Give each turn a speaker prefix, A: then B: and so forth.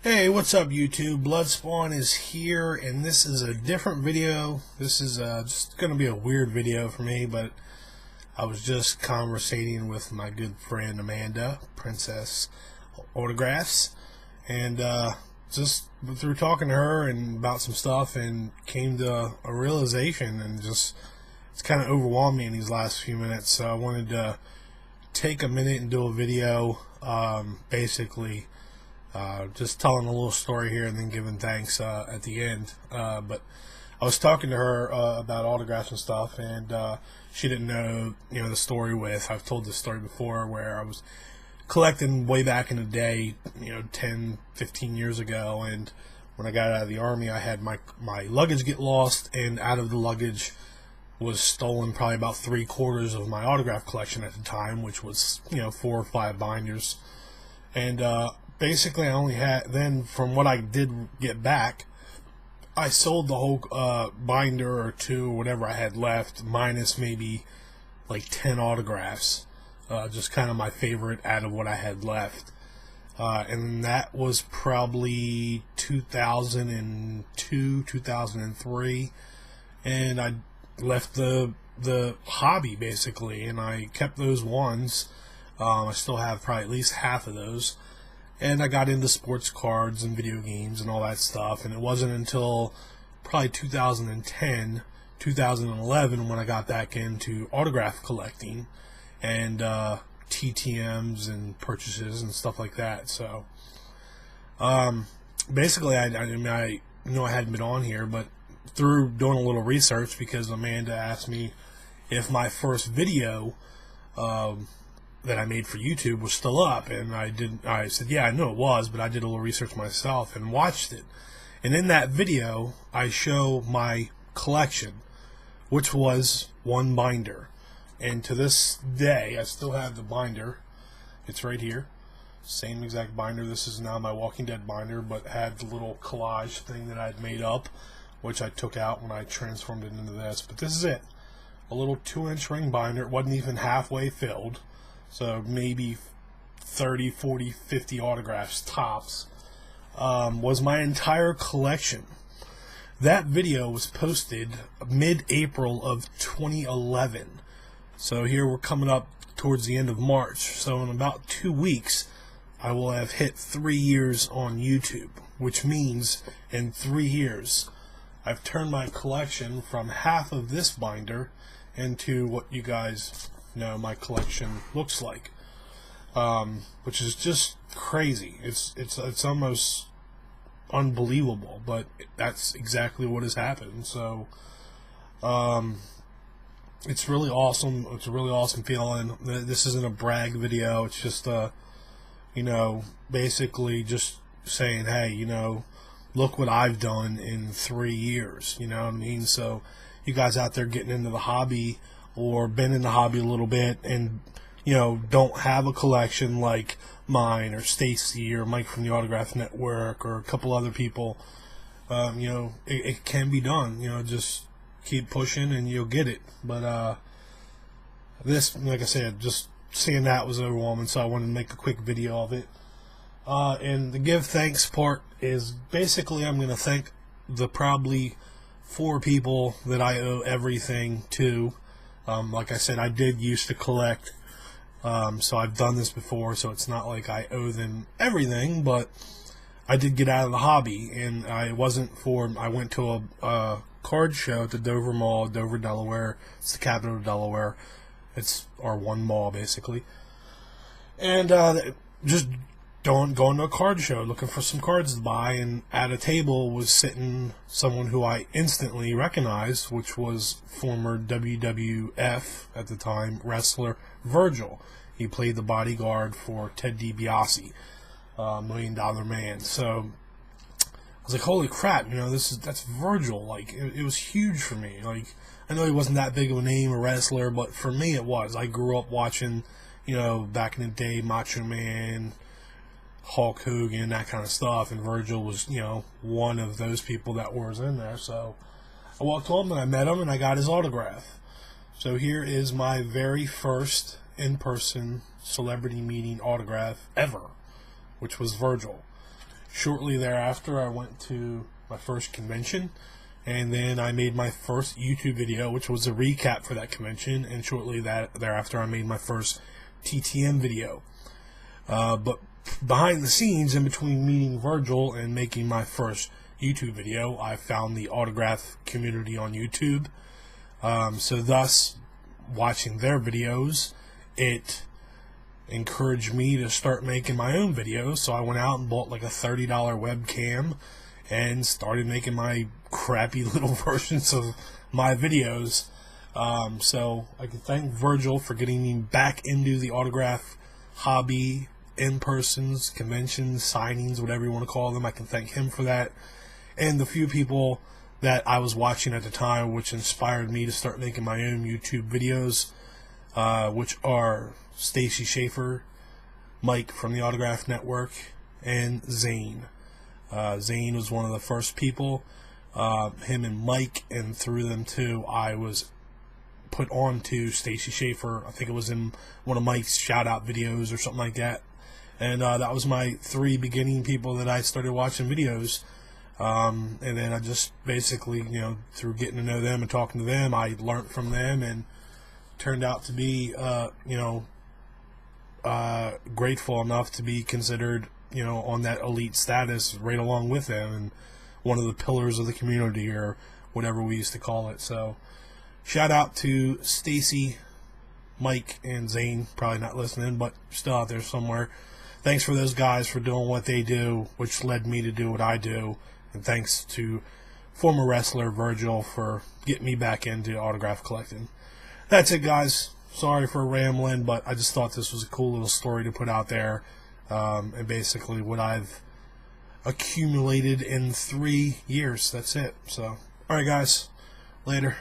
A: Hey, what's up YouTube? Bloodspawn is here, and this is a different video. This is just going to be a weird video for me, but I was just conversating with my good friend Amanda, Princess Autographs, and just through talking to her and about some stuff, and came to a realization, and just it's kind of overwhelmed me in these last few minutes, so I wanted to take a minute and do a video, basically just telling a little story here and then giving thanks at the end. But I was talking to her about autographs and stuff, and she didn't know, the story with. I've told this story before where I was collecting way back in the day, 10, 15 years ago, and when I got out of the Army, I had my luggage get lost, and out of the luggage was stolen probably about 3/4 of my autograph collection at the time, which was 4 or 5 binders. And basically I only had, then from what I did get back, I sold the whole binder or two or whatever I had left, minus maybe like 10 autographs, just kind of my favorite out of what I had left. And that was probably 2002, 2003, and I left the hobby basically, and I kept those ones. I still have probably at least half of those, and I got into sports cards and video games and all that stuff, and it wasn't until probably 2010, 2011 when I got back into autograph collecting and TTMs and purchases and stuff like that. So basically I know I hadn't been on here, but through doing a little research, because Amanda asked me if my first video that I made for YouTube was still up, and I said, yeah, I know it was, but I did a little research myself and watched it. And in that video, I show my collection, which was one binder. And to this day, I still have the binder. It's right here. Same exact binder. This is now my Walking Dead binder, but had the little collage thing that I'd made up, which I took out when I transformed it into this. But this is it. A little 2-inch ring binder. It wasn't even halfway filled. So maybe 30, 40, 50 autographs tops, was my entire collection. That video was posted mid-April of 2011. So here we're coming up towards the end of March. So in about 2 weeks, I will have hit 3 years on YouTube, which means in 3 years, I've turned my collection from half of this binder into what you guys know my collection looks like, which is just crazy. It's almost unbelievable, but that's exactly what has happened. So it's really awesome. It's a really awesome feeling. This isn't a brag video. It's just basically just saying, hey, look what I've done in 3 years. You know what I mean? So you guys out there getting into the hobby, or been in the hobby a little bit, and don't have a collection like mine or Stacy or Mike from the Autograph Network or a couple other people, it can be done. Just keep pushing and you'll get it. But this, like I said, just seeing that was overwhelming, so I wanted to make a quick video of it. And the give thanks part is basically I'm going to thank the probably 4 people that I owe everything to. Like I said, I did used to collect, so I've done this before, so it's not like I owe them everything, but I did get out of the hobby, and I went to a card show at the Dover Mall, Dover, Delaware. It's the capital of Delaware. It's our one mall, basically. And just going to a card show, looking for some cards to buy, and at a table was sitting someone who I instantly recognized, which was former WWF, at the time, wrestler Virgil. He played the bodyguard for Ted DiBiase, $1 Million Man. So I was like, holy crap, that's Virgil. Like, it was huge for me. Like, I know he wasn't that big of a name, a wrestler, but for me it was. I grew up watching, back in the day, Macho Man, Hulk Hogan, that kind of stuff, and Virgil was, one of those people that was in there. So I walked home and I met him and I got his autograph. So here is my very first in-person celebrity meeting autograph ever, which was Virgil. Shortly thereafter, I went to my first convention, and then I made my first YouTube video, which was a recap for that convention, and shortly thereafter I made my first TTM video. But behind the scenes, in between meeting Virgil and making my first YouTube video, I found the autograph community on YouTube. So thus, watching their videos, it encouraged me to start making my own videos. So I went out and bought like a $30 webcam and started making my crappy little versions of my videos. So I can thank Virgil for getting me back into the autograph hobby, in-persons, conventions, signings, whatever you want to call them. I can thank him for that. And the few people that I was watching at the time, which inspired me to start making my own YouTube videos, which are Stacy Schaefer, Mike from the Autograph Network, and Zane. Zane was one of the first people, him and Mike, and through them too, I was put on to Stacy Schaefer. I think it was in one of Mike's shout-out videos or something like that. And that was my 3 beginning people that I started watching videos. And then I just basically, through getting to know them and talking to them, I learned from them and turned out to be, grateful enough to be considered, on that elite status right along with them, and one of the pillars of the community, or whatever we used to call it. So shout out to Stacy, Mike, and Zane, probably not listening, but still out there somewhere. Thanks for those guys for doing what they do, which led me to do what I do. And thanks to former wrestler Virgil for getting me back into autograph collecting. That's it, guys. Sorry for rambling, but I just thought this was a cool little story to put out there. And basically what I've accumulated in 3 years. That's it. So, alright, guys. Later.